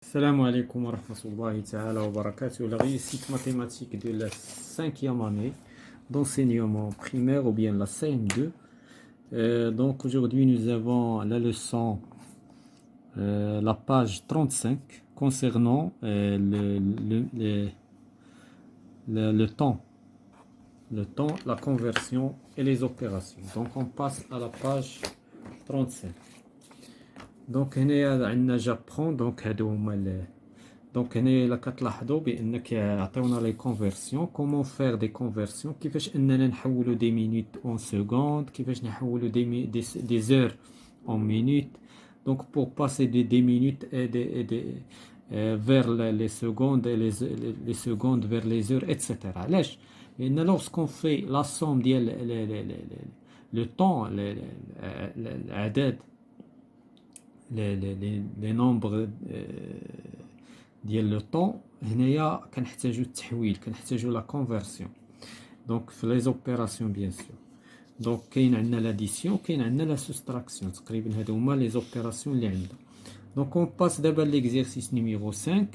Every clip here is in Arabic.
Salam alaikum wa rahmatullahi ta'ala wa barakatuh. La réussite mathématique de la cinquième année d'enseignement primaire ou bien la CM2. Donc aujourd'hui nous avons la leçon, la page 35 concernant le temps, la conversion et les opérations. Donc on passe à la page 35. دونك هنايا عندنا جابرون دونك هادو هما دونك هنايا الا كتلاحظوا بانك عطيونا لي كونفرسيون كومون فير دي كونفرسيون كيفاش اننا نحولوا دي مينوت اون سكوند كيفاش نحولوا دي زور اون مينوت دونك بور باسي دي مينوت دي vers les secondes et les secondes vers les heures etc. علاش لان lorsqu'on fait la somme ديال le temps العدد les nombres ديال لو طون هنايا كنحتاجو التحويل كنحتاجو لا كونفرسيون دونك في لي زوبيراسيون بيان سور دونك كاين عندنا لاديسيون كاين عندنا لا سوستراكسيون تقريبا هادو هما لي زوبيراسيون اللي عندنا دونك اون باس دابا ليكزيرسيس نيميرو 5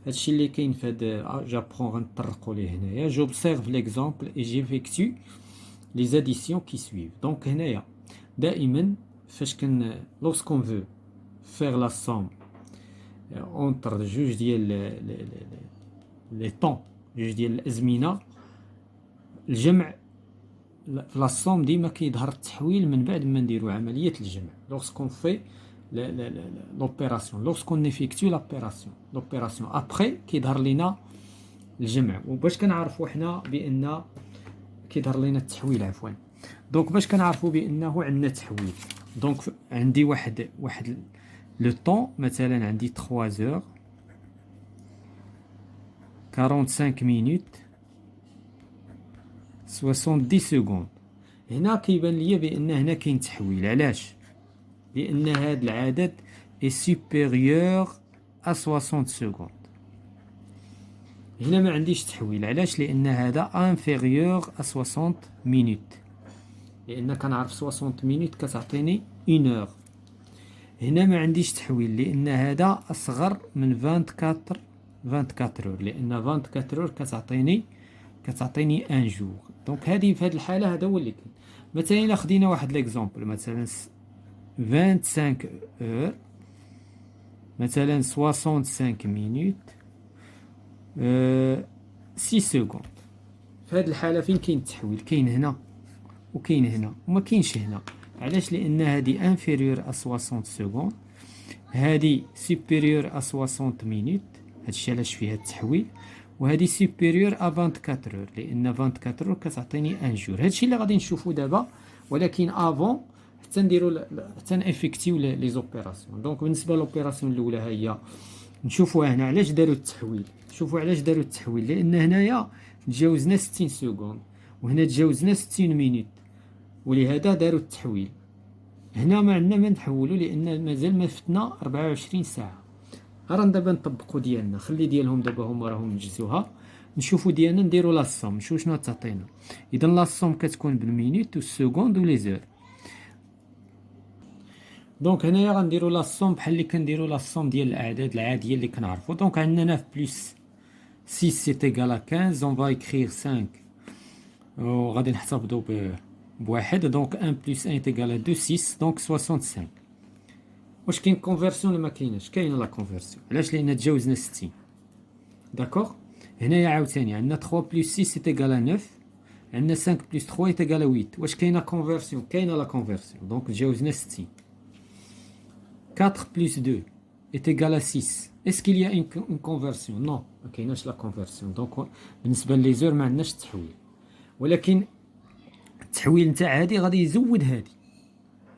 هادشي اللي كاين في هاد جابرون غنطرقوا ليه هنايا جوبسيرف ليكزامبل اي جيفيكتو لي زاديسيون كي سويف دونك هنايا دائما فاش لوسكون فو faire la somme entre جوج ديال لي طون جوج ديال الازمنه الجمع في لا somme ديما كيظهر التحويل من بعد ما نديرو عمليه الجمع lorsqu'on fait l'opération lorsqu'on effectue l'opération après كيظهر لينا الجمع وباش كنعرفوا حنا بان كيظهر لينا التحويل عفوا دونك باش كنعرفوا بانه عندنا تحويل دونك عندي واحد لو طون مثلا عندي 3 heures 45 minutes 70 secondes هنا كيبان ليا بان هنا كاين تحويل علاش لان هذا العدد est supérieur à 60 secondes هنا ما عنديش تحويل علاش لان هذا inférieur à 60 minutes لان كنعرف 60 مينوت كتعطيني 1 اور هنا ما عنديش تحويل لان هذا اصغر من 24 اور لان 24 اور كتعطيني 1 جور دونك هذه في هذه الحاله هذا هو اللي كاين مثلا الا خدينا واحد ليكزامبل مثلا 25 اور مثلا 65 مينوت 6 سكوند في هذه الحاله فين كاين التحويل كاين هنا وكاين هنا وما كاينش هنا علاش لان هذه انفيريور ا 60 سكوند هذه سوبيريور ا 60 مينوت هادشي علاش فيها التحويل وهذه سوبيريور ا 24 اور لان 24 اور كتعطيني 1 جور هادشي اللي غادي نشوفو دابا ولكن افون حتى نديرو حتى نافيكتيو لي زوبيراسيون دونك بالنسبه لوبيراسيون الاولى هي نشوفوها هنا علاش داروا التحويل شوفوا علاش داروا التحويل لان هنايا تجاوزنا 60 سكوند وهنا تجاوزنا 60 مينوت ولهذا داروا التحويل هنا ما عندنا ما نحولوا لان مازال ما فتنا 24 ساعه راه دابا نطبقوا ديالنا خلي ديالهم دابا هما راهم نجزوها نشوفوا ديالنا نديروا لا صوم نشوفوا شنو تعطينا اذا لا صوم كتكون بالمينوت والسكوند ولي زور دونك هنايا غنديروا لا صوم بحال اللي كنديروا لا صوم ديال الاعداد العاديه اللي كنعرفوا دونك عندنا 9 بلس 6 سي ايغال ا 15 اون فا écrire 5 وغادي نحتفظوا بواحد دونك 1 بلس 1 تيغال 2 6 دونك 65 واش كاين كونفرسيون ولا ما كايناش كاينه لا كونفرسيون علاش لان تجاوزنا 60 داكوغ هنايا عاوتاني عندنا 3 بلس 6 تيغال 9 عندنا 5 بلس 3 تيغال 8 واش كاينه كونفرسيون كاينه لا كونفرسيون دونك تجاوزنا 60 4 بلس 2 est égal à 6 est-ce qu'il y a une conversion non ما كايناش لا كونفرسيون دونك بالنسبه لي زور ما عندناش التحويل ولكن التحويل نتاع هادي غادي يزود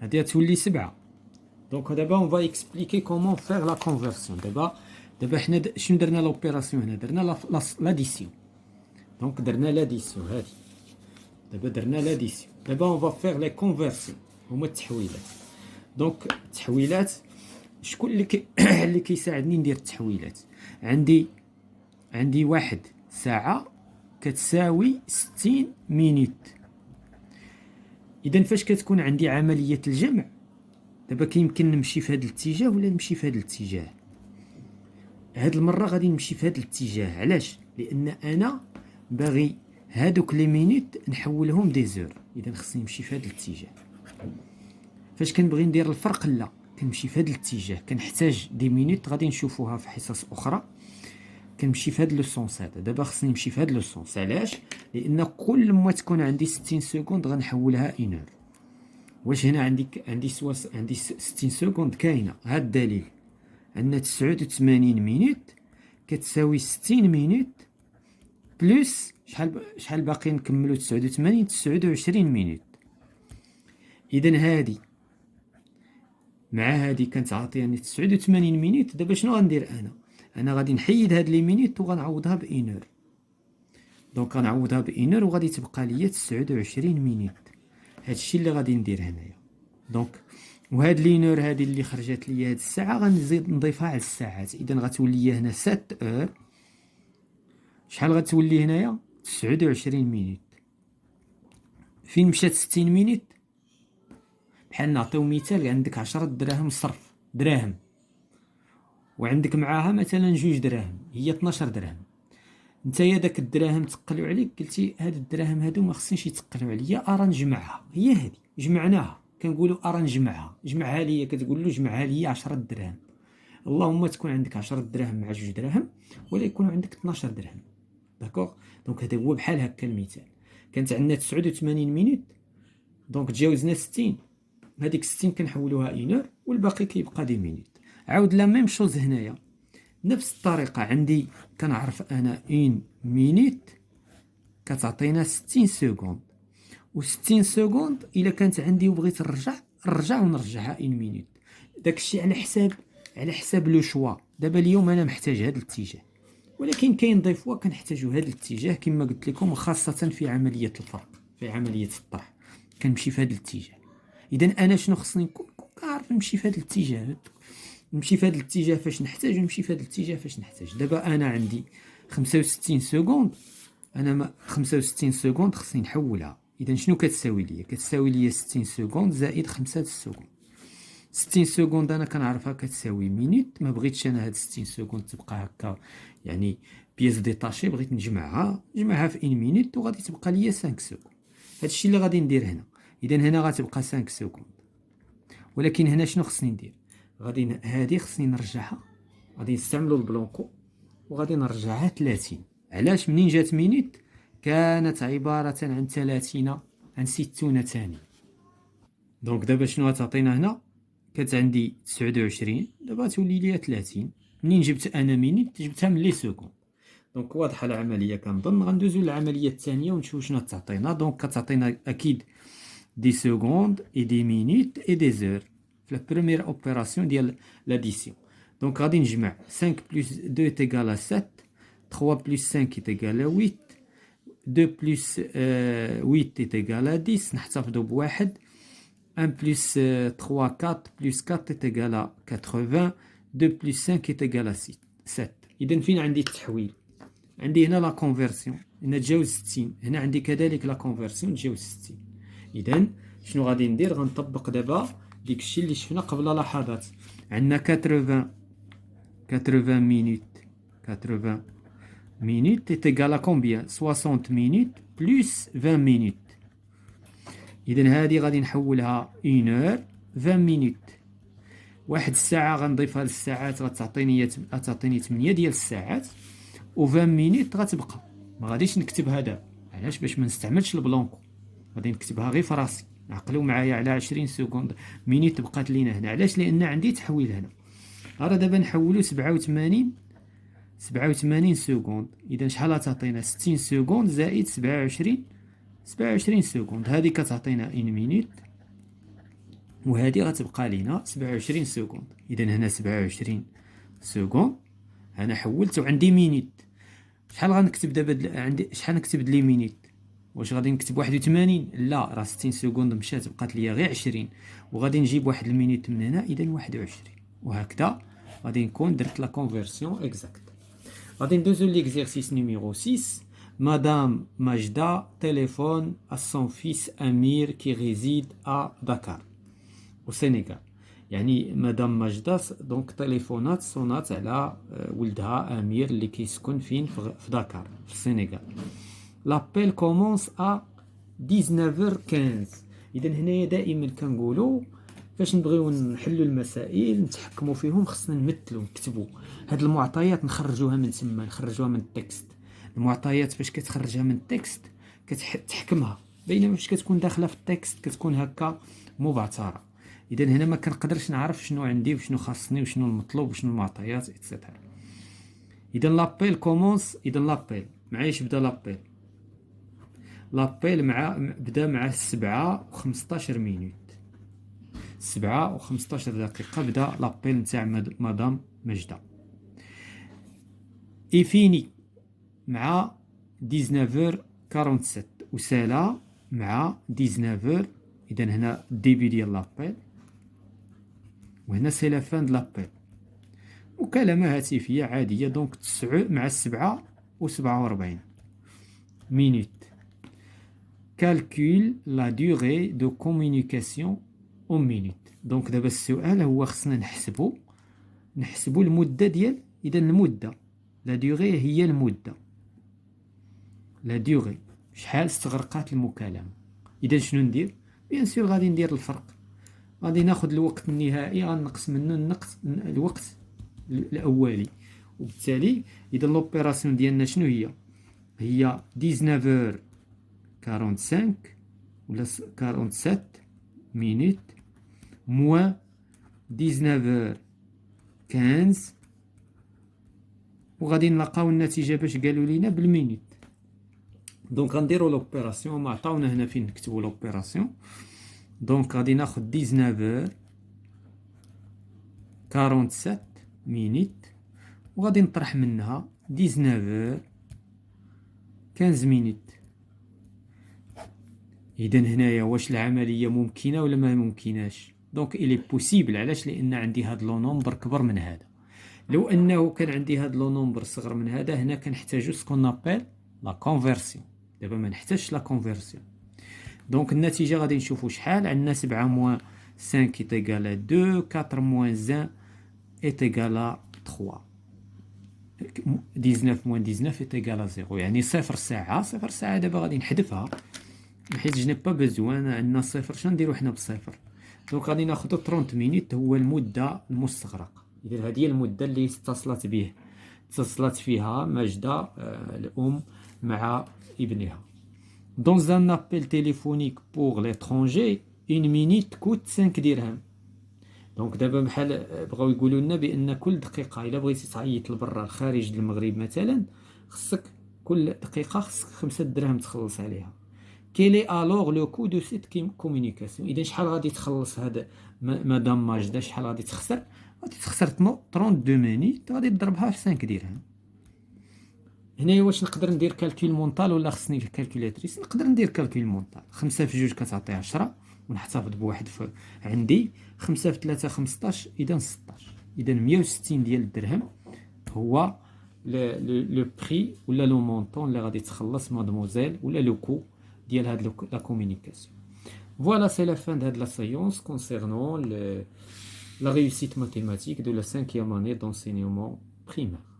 هادي غتولي 7 دونك دابا اون فا اكسبليكي كومون فير لا كونفرسيون دابا حنا شنو درنا لوبيراسيون هنا درنا لاديسيون دونك درنا لاديسيون هادي دابا درنا لاديسيون دابا اون فا فير لي كونفرسيون هما التحويلات دونك التحويلات شكون اللي كيساعدني ندير التحويلات عندي واحد ساعه كتساوي 60 مينوت اذا فاش كتكون عندي عمليه الجمع دابا كيمكن نمشي في هذا الاتجاه ولا نمشي في هذا الاتجاه هاد المره غادي نمشي في هاد الاتجاه. علاش؟ لان انا باغي هادوك لي مينوت نحولهم دي زور. اذا خصني نمشي في هاد الاتجاه. فاش كنبغي ندير الفرق لا كنمشي في هاد الاتجاه. كنحتاج دي مينوت غادي نشوفوها في حصص اخرى. كنمشي في هاد لو سونس هذا. دابا خصني نمشي في هاد لو سونس. علاش؟ لان كل ما تكون عندي 60 سكوند غنحولها ان اور. واش هنا عندي 60 سكوند كاينه. هاد الدليل عندنا 89 مينوت كتساوي 60 مينوت بلس شحال باقي نكملو 89 29 مينوت. اذا هادي مع هادي كتعطيني 89 مينوت. دابا شنو غندير انا غادي نحيد هاد لي مينوت وغنعوضها بانور. دونك غنعوضها بانور وغادي تبقى ليا 29 مينوت. هادشي اللي غادي ندير هنايا. دونك وهاد لينور هادي اللي خرجت ليا هاد الساعه غنزيد نضيفها على الساعات. اذا غتولي هنا 7 اور. شحال غتولي هنايا 29 مينوت. فين مشات 60 مينوت؟ بحال نعطيو مثال، عندك 10 دراهم صرف دراهم وعندك معاها مثلا 2 دراهم هي 12 درهم. نتايا داك الدراهم تقلوا عليك قلتي هاد الدراهم هادو ما خصنيش يتقلوا عليا ارا نجمعها. هي هادي جمعناها. كنقولوا ارا نجمعها. جمعها ليا. كتقول له جمعها ليا 10 دراهم. اللهم تكون عندك 10 دراهم مع 2 دراهم ولا يكون عندك 12 درهم. داكوغ. دونك هذا هو بحال هكا المثال. كانت عندنا 89 مينوت دونك تجاوزنا 60. هذيك 60 كنحولوها انور والباقي كيبقى دي مينوت. عاود لا ميم شوز هنايا نفس الطريقه. عندي كنعرف انا 1 مينوت كتعطينا 60 سكوند و60 سكوند الا كانت عندي وبغيت نرجع ونرجعها 1 مينوت. داكشي على حساب لو شوا. دابا اليوم انا محتاج هذا الاتجاه ولكن كاين دي فوا كنحتاجو هذا الاتجاه كما قلت لكم خاصه في عمليه الفرق في عمليه الطرح كنمشي في هذا الاتجاه. اذا انا شنو خصني نكون كنعرف نمشي في هذا الاتجاه. نمشي في هذا الاتجاه فاش نحتاج ونمشي في هذا الاتجاه فاش نحتاج. دابا انا عندي 65 سكوند. انا 65 سكوند خصني نحولها. اذا شنو كتساوي ليا؟ كتساوي ليا 60 سكوند زائد 5 سكوند. 60 سكوند انا كنعرفها كتساوي مينوت. ما بغيتش انا هاد 60 سكوند تبقى هكا يعني بياس ديتاشي. بغيت نجمعها في 1 مينوت وغادي تبقى ليا 5 سكوند. هادشي اللي غادي ندير هنا. اذا هنا غتبقى 5 سكوند ولكن هنا شنو خصني ندير؟ غادي هادي خصني نرجعها. غادي نستعملوا البلونكو وغادي نرجعها 30. علاش؟ منين جات مينوت كانت عباره عن 30 عن 60 ثانيه. دونك دابا شنو غتعطينا هنا؟ كانت عندي 29 دابا تولي ليا 30. منين جبت انا مينوت؟ جبتها من لي سكوند. دونك واضحه العمليه. كنظن غندوزو للعمليه الثانيه ونشوف شنو تعطينا. دونك كتعطينا اكيد دي سكوند اي دي مينوت اي دي زور في لا بروميير اوبيراسيون ديال لاديسيون. دونك غادي نجمع 5 بلس 2 تيغال 7 3 بلس 5 تيغال 8 2 بلس 8 تيغال 10. نحتفظوا بواحد 1 بلس 3 4 بلس 4 تيغال 80 2 بلس 5 تيغال 7. اذا فين عندي التحويل؟ عندي هنا لا كونفرسيون هنا تجاوز 60. هنا عندي كذلك لا كونفرسيون تجاوز 60. اذا شنو غادي ندير؟ غنطبق دابا داكشي اللي شفنا قبل لحظات. عندنا 80 مينوت 80 مينوت تيغال كومبيان 60 مينوت بلس 20 مينوت. اذا هذه غادي نحولها 1 اور 20 مينوت. واحد الساعه غنضيفها للساعات غتعطيني 8 ديال الساعات و20 مينوت غتبقى. ما غاديش نكتبها دابا. علاش؟ باش ما نستعملش البلونكو. غادي نكتبها غير في راسي. عقلوا معايا على 20 سكوند مينوت بقات لينا هنا. علاش؟ لان عندي تحويل هنا. راه دابا نحولو 87 سكوند. اذا شحال غتعطينا؟ 60 سكوند زائد 27 سكوند. هذه كتعطينا 1 مينوت وهذه غتبقى لينا 27 سكوند. اذا هنا 27 سكوند انا حولت وعندي مينوت. شحال غنكتب دابا؟ عندي شحال نكتب لي مينوت؟ واش غادي نكتب 81؟ لا، راه 60 سكوند مشات بقات ليا غير 20 وغادي نجيب واحد المينوت من هنا. اذا 21 وهكذا غادي نكون درت لا كونفرسيون اكزاكت. غادي ندوزو ليكزيرسيس نيميرو 6. Madame Majda téléphone à son fils Amir qui réside à Dakar, au Sénégal. يعني مدام ماجدة دونك تليفونات صونات على ولدها أمير اللي كيسكن فين في دكار في السنغال. لابيل كومونس ا 19h15. اذا هنايا دائما كنقولوا فاش نبغيو نحلوا المسائل نتحكموا فيهم خصنا نمثلوا نكتبوا هاد المعطيات، نخرجوها من تما، نخرجوها من التكست. المعطيات فاش كتخرجها من التكست كتحكمها، بينما فاش كتكون داخله في التكست كتكون هكا مبعثره. اذا هنا ما كنقدرش نعرف شنو عندي وشنو خاصني وشنو المطلوب وشنو المعطيات اكسيتيرا. اذا لابيل كومونس، اذا لابيل معايش بدا لابيل بدا مع 7:15 مينوت، 7:15 دقيقة بدا لابيل نتاع مدام مجدة. إيفيني مع 19h47 وسالا مع 19h. إذا هنا الديبي ديال لابيل وهنا سي لا فان د لابيل. مكالمة هاتفية عادية دونك 9 مع 7:47 مينوت. calcule la durée de communication en minutes. دونك دابا السؤال هو خصنا نحسبوا المدة ديال، إذا المدة لا دوري هي المدة، لا دوري شحال استغرقات المكالمة. إذا شنو ندير؟ بيان سور غادي ندير الفرق، غادي ناخذ الوقت النهائي غنقص منه الوقت الأولي، وبالتالي إذا لوبيراسيون ديالنا شنو هي 19h45 ولا 47 مينوت موان 19h15 وغادي نلقاو النتيجة باش قالوا لينا بالمينوت. دونك غنديرو لوبيراسيون، ما عطاونا هنا فين نكتبو لوبيراسيون. دونك غادي ناخد 19h47 مينوت وغادي نطرح منها 19h15 مينوت. إذا هنايا واش العملية ممكنة ولا ما ممكناش؟ دونك إلي بوسيبل. علاش؟ لأن عندي هاد لو نومبر كبر من هذا. لو أنه كان عندي هاد لو نومبر صغر من هذا، هنا كنحتاجو سكون نابيل لا كونفيرسيون. دابا ما نحتاجش لا كونفيرسيون. دونك النتيجة غادي نشوفو شحال عندنا. 7 موان 5 est égal à 2، 4 moins 1 est égal à 3، 19 moins 19 est égal à 0. يعني صفر ساعة دابا غادي نحذفها حيت جو ني با بيزوان. عندنا صفر، شنو نديرو حنا بالصفر؟ دونك غادي ناخدو 30 مينوت هو المدة المستغرقة. إذا هذه هي المدة اللي اتصلت فيها ماجدة الأم مع ابنها. Dans un appel téléphonique pour l'étranger une minute coûte 5 درهم. دونك دابا بحال بغاو يقولوا لنا بأن كل دقيقة إلا بغيتي تعيط لبرا خارج المغرب مثلا خصك كل دقيقة خصك 5 دراهم تخلص عليها. Quel est alors le coût de cette communication؟ إذا شحال غادي تخلص هذا مدام ماجدة؟ شحال غادي تخسر؟ غادي تخسر 32 مينيت، غادي تضربها في 5 درهم. هنايا واش نقدر ندير كالكول مونطال ولا خصني الكالكولاتريس؟ نقدر ندير كالكول مونطال. 5 في 2 كتعطي 10 ونحتفظ بواحد عندي. 5 في 3 15، إذا 16. إذا 160 ديال الدرهم هو لو بري ولا لو مونطون اللي غادي تخلص مادموزيل ولا لو كو ديال هاد لا كومونيكاسيون. Voilà, c'est la fin de la séance concernant la réussite mathématique de la 5e année d'enseignement primaire.